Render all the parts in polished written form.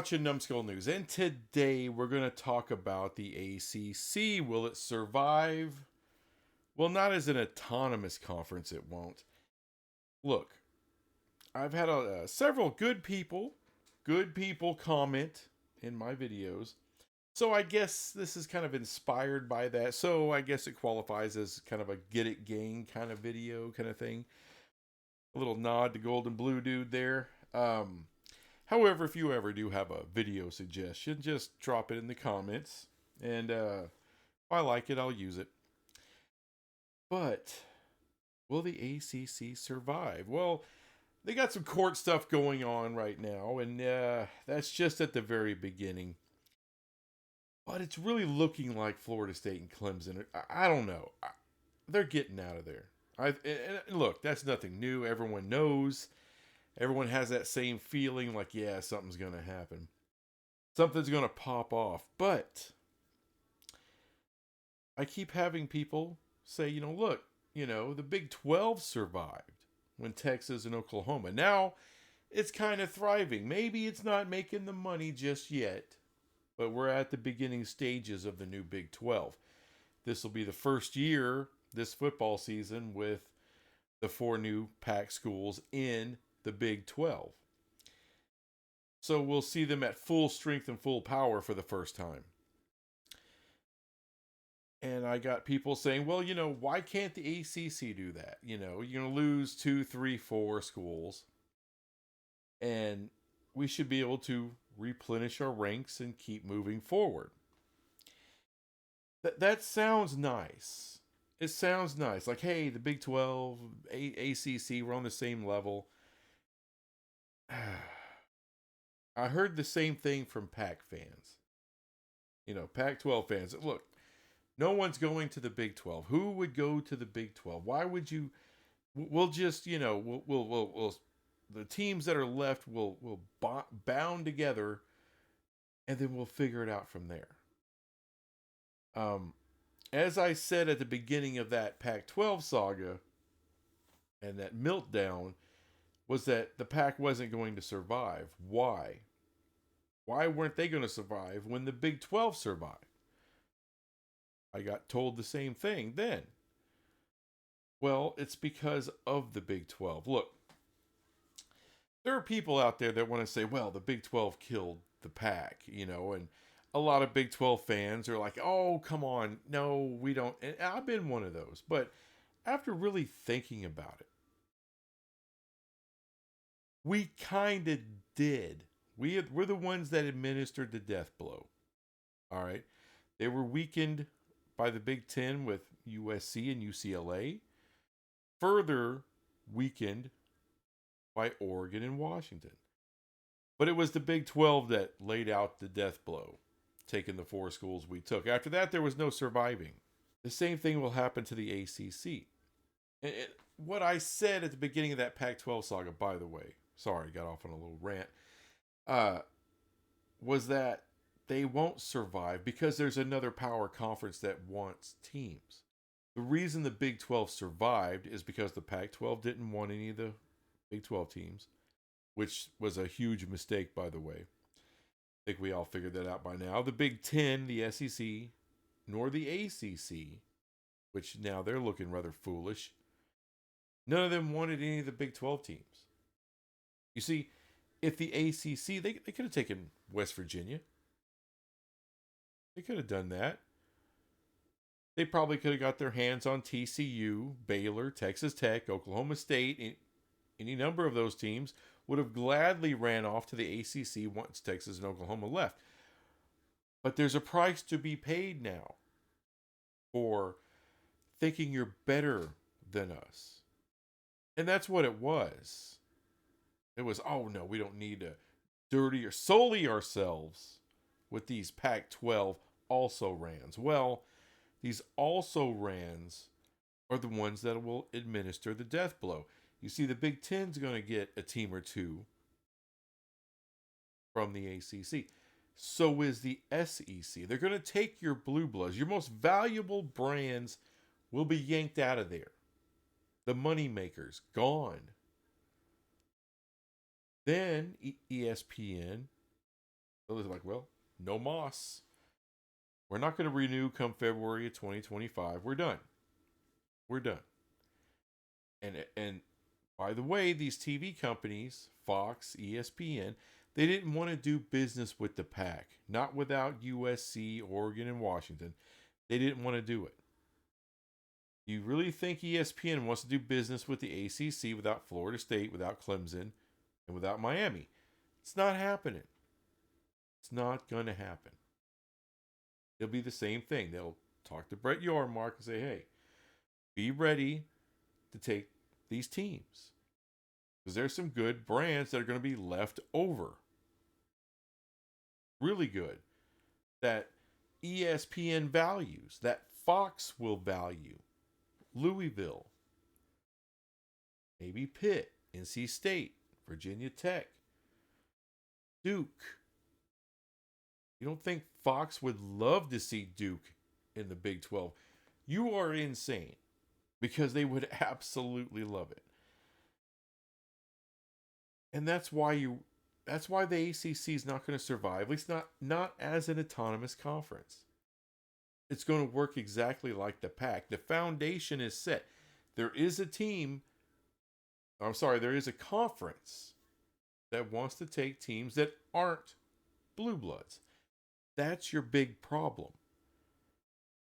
watching Numbskull News, and today we're going to talk about the ACC. Will it survive? Well, not as an autonomous conference, it won't. Look, I've had several good people comment in my videos. So I guess this is kind of inspired by that. So I guess it qualifies as kind of a get it gang kind of video kind of thing. A little nod to Golden Blue Dude there. However, if you ever do have a video suggestion, just drop it in the comments. And if I like it, I'll use it. But will the ACC survive? Well, they got some court stuff going on right now, and that's just at the very beginning. But it's really looking like Florida State and Clemson. I don't know. They're getting out of there. And look, that's nothing new. Everyone knows. Everyone has that same feeling like, yeah, something's going to happen. Something's going to pop off. But I keep having people say, look, the Big 12 survived when Texas and Oklahoma. Now it's kind of thriving. Maybe it's not making the money just yet, but we're at the beginning stages of the new Big 12. This will be the first year this football season with the 4 new Pac schools in the Big 12. So we'll see them at full strength and full power for the first time. And I got people saying, well, why can't the ACC do that? You're going to lose 2, 3, 4 schools. And we should be able to replenish our ranks and keep moving forward. That sounds nice. It sounds nice. Like, hey, the Big 12, ACC, we're on the same level. I heard the same thing from Pac fans. Pac-12 fans. Look, no one's going to the Big 12. Who would go to the Big 12? Why would you? We'll just, we'll the teams that are left will bound together, and then we'll figure it out from there. As I said at the beginning of that Pac-12 saga, and that meltdown, was that the Pac wasn't going to survive. Why? Why weren't they going to survive when the Big 12 survived? I got told the same thing then. Well, it's because of the Big 12. Look, there are people out there that want to say, well, the Big 12 killed the Pac, and a lot of Big 12 fans are like, oh, come on. No, we don't. And I've been one of those. But after really thinking about it, we kind of did. We're the ones that administered the death blow. All right. They were weakened by the Big Ten with USC and UCLA. Further weakened by Oregon and Washington. But it was the Big 12 that laid out the death blow, taking the 4 schools we took. After that, there was no surviving. The same thing will happen to the ACC. What I said at the beginning of that Pac-12 saga, by the way, sorry, got off on a little rant, was that they won't survive because there's another power conference that wants teams. The reason the Big 12 survived is because the Pac-12 didn't want any of the Big 12 teams, which was a huge mistake, by the way. I think we all figured that out by now. The Big 10, the SEC, nor the ACC, which now they're looking rather foolish, none of them wanted any of the Big 12 teams. You see, if the ACC, they could have taken West Virginia. They could have done that. They probably could have got their hands on TCU, Baylor, Texas Tech, Oklahoma State. Any number of those teams would have gladly ran off to the ACC once Texas and Oklahoma left. But there's a price to be paid now for thinking you're better than us. And that's what it was. It was, oh no, we don't need to dirty or sully ourselves with these Pac-12 also-rans. Well, these also-rans are the ones that will administer the death blow. You see, the Big Ten's going to get a team or two from the ACC. So is the SEC. They're going to take your blue bloods. Your most valuable brands will be yanked out of there. The money makers, gone. Then ESPN So they're like, well, no moss. We're not going to renew come February of 2025. We're done. We're done. And by the way, these TV companies, Fox, ESPN, they didn't want to do business with the pack. Not without USC, Oregon, and Washington. They didn't want to do it. You really think ESPN wants to do business with the ACC without Florida State, without Clemson, and without Miami? It's not happening. It's not going to happen. It'll be the same thing. They'll talk to Brett Yormark and say, hey, be ready to take these teams. Because there's some good brands that are going to be left over. Really good. That ESPN values, that Fox will value. Louisville, maybe Pitt, NC State, Virginia Tech, Duke. You don't think Fox would love to see Duke in the Big 12? You are insane, because they would absolutely love it. And that's why the ACC is not going to survive, at least not as an autonomous conference. It's going to work exactly like the pack. The foundation is set. There is a conference that wants to take teams that aren't blue bloods. That's your big problem.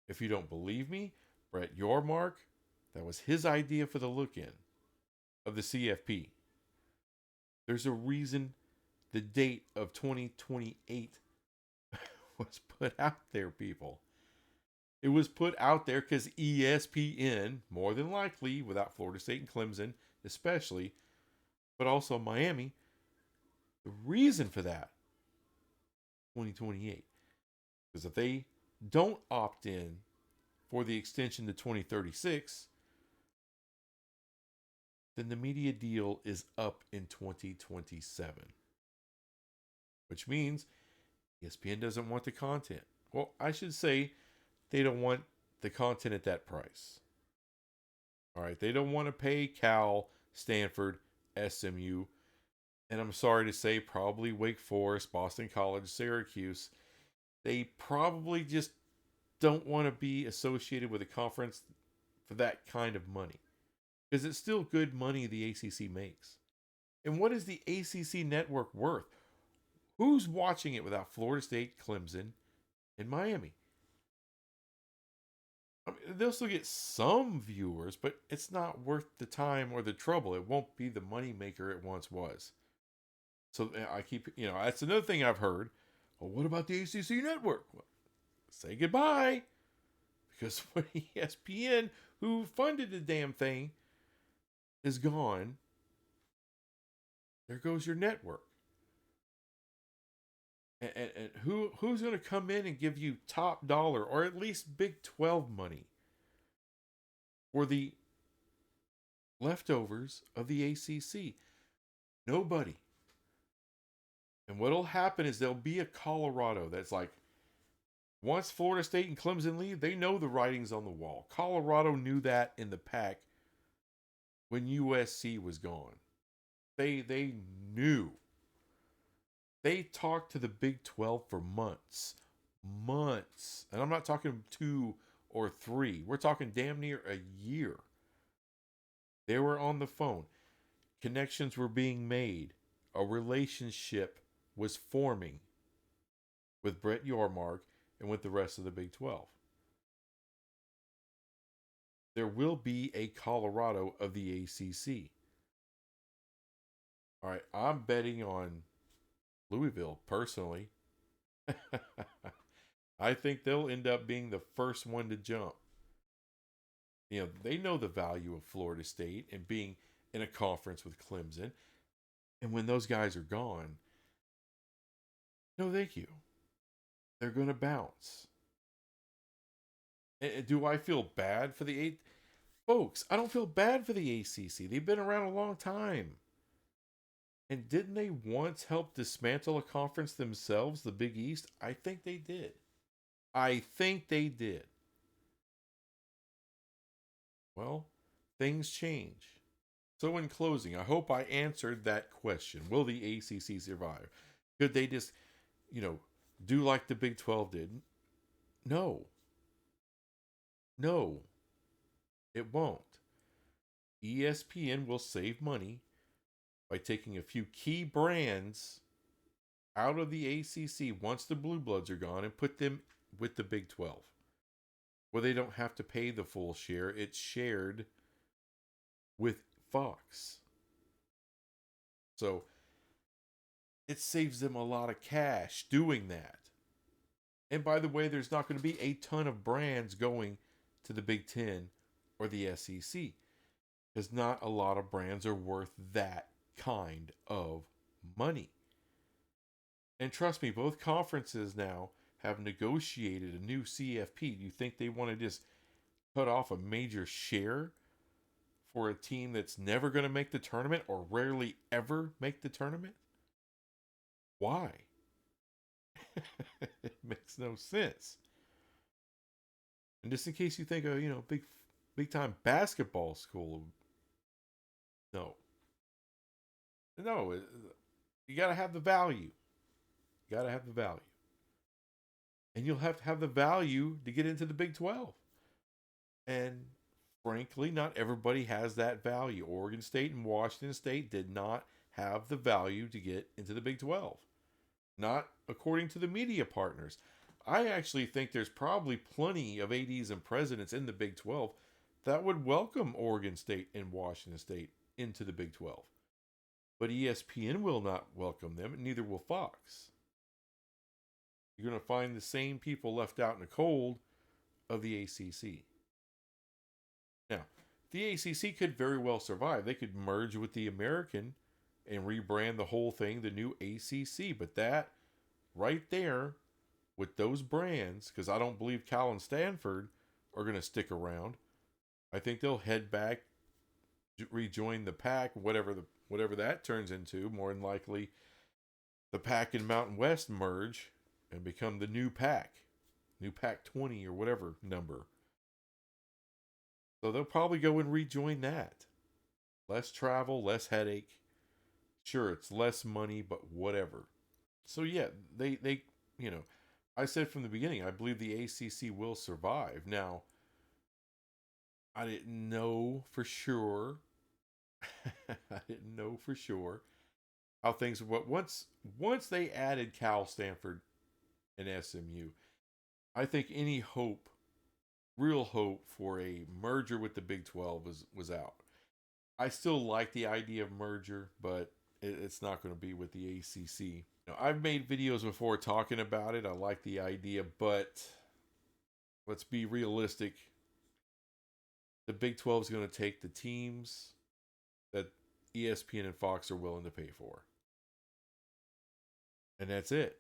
If you don't believe me, Brett Yormark, that was his idea for the look-in of the CFP. There's a reason the date of 2028 was put out there, people. It was put out there because ESPN, more than likely, without Florida State and Clemson especially, but also Miami, the reason for that, 2028. Because if they don't opt in for the extension to 2036, then the media deal is up in 2027. Which means ESPN doesn't want the content. Well, I should say they don't want the content at that price. All right, they don't want to pay Cal, Stanford, SMU, and I'm sorry to say probably Wake Forest, Boston College, Syracuse. They probably just don't want to be associated with a conference for that kind of money. Because it's still good money the ACC makes. And what is the ACC network worth? Who's watching it without Florida State, Clemson, and Miami? I mean, they'll still get some viewers, but it's not worth the time or the trouble. It won't be the money maker it once was. So I keep, that's another thing I've heard. Well, what about the ACC network? Well, say goodbye. Because when ESPN, who funded the damn thing, is gone, there goes your network. And who's going to come in and give you top dollar or at least Big 12 money for the leftovers of the ACC? Nobody. And what'll happen is there'll be a Colorado that's like, once Florida State and Clemson leave, they know the writing's on the wall. Colorado knew that in the pack when USC was gone. They knew. They talked to the Big 12 for months. Months. And I'm not talking 2 or 3. We're talking damn near a year. They were on the phone. Connections were being made. A relationship was forming with Brett Yormark and with the rest of the Big 12. There will be a Colorado of the ACC. All right, I'm betting on Louisville, personally. I think they'll end up being the first one to jump. They know the value of Florida State and being in a conference with Clemson. And when those guys are gone, no thank you. They're going to bounce. And do I feel bad for the folks? I don't feel bad for the ACC. They've been around a long time. And didn't they once help dismantle a conference themselves, the Big East? I think they did. Well, things change. So in closing, I hope I answered that question. Will the ACC survive? Could they just, you know, do like the Big 12 did. No, no, it won't. ESPN will save money by taking a few key brands out of the ACC once the Blue Bloods are gone and put them with the Big 12, where they don't have to pay the full share. It's shared with Fox. So it saves them a lot of cash doing that. And by the way, there's not going to be a ton of brands going to the Big Ten or the SEC, because not a lot of brands are worth that kind of money. And trust me, both conferences now have negotiated a new CFP. Do you think they want to just cut off a major share for a team that's never going to make the tournament or rarely ever make the tournament? Why? It makes no sense. And just in case you think, big time basketball school, no, no, you got to have the value. You got to have the value, and you'll have to have the value to get into the Big 12. And frankly, not everybody has that value. Oregon State and Washington State did not have the value to get into the Big 12. Not according to the media partners. I actually think there's probably plenty of ADs and presidents in the Big 12 that would welcome Oregon State and Washington State into the Big 12. But ESPN will not welcome them, and neither will Fox. You're going to find the same people left out in the cold of the ACC. Now, the ACC could very well survive. They could merge with the American and rebrand the whole thing the new ACC. But that right there, with those brands, because I don't believe Cal and Stanford are going to stick around. I think they'll head back, rejoin the Pac, whatever that turns into. More than likely, the Pac and Mountain West merge and become the new Pac 20 or whatever number. So they'll probably go and rejoin that. Less travel, less headache. Sure, it's less money, but whatever. So yeah, they I said from the beginning, I believe the ACC will survive. Now, I didn't know for sure. I didn't know for sure how things. But once they added Cal, Stanford, and SMU, I think any hope, real hope for a merger with the Big 12 was out. I still like the idea of merger, but it's not going to be with the ACC. I've made videos before talking about it. I like the idea, but let's be realistic. The Big 12 is going to take the teams that ESPN and Fox are willing to pay for. And that's it.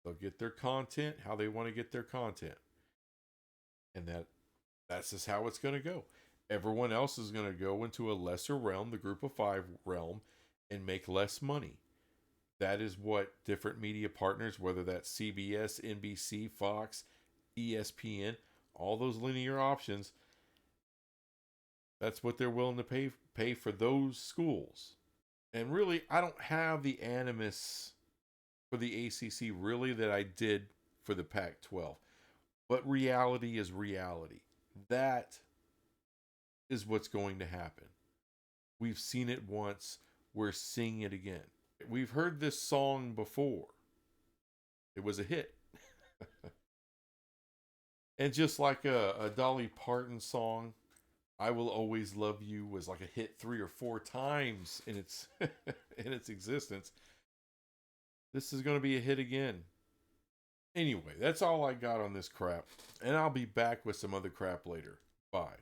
They'll get their content how they want to get their content. And that's just how it's going to go. Everyone else is going to go into a lesser realm, the group of five realm, and make less money. That is what different media partners, whether that's CBS, NBC, Fox, ESPN, all those linear options, that's what they're willing to pay for those schools. And really, I don't have the animus for the ACC really that I did for the Pac-12. But reality is reality. That is what's going to happen. We've seen it once. We're seeing it again. We've heard this song before. It was a hit. And just like a Dolly Parton song, I Will Always Love You was like a hit 3 or 4 times in its in its existence. This is going to be a hit again. Anyway, that's all I got on this crap. And I'll be back with some other crap later. Bye.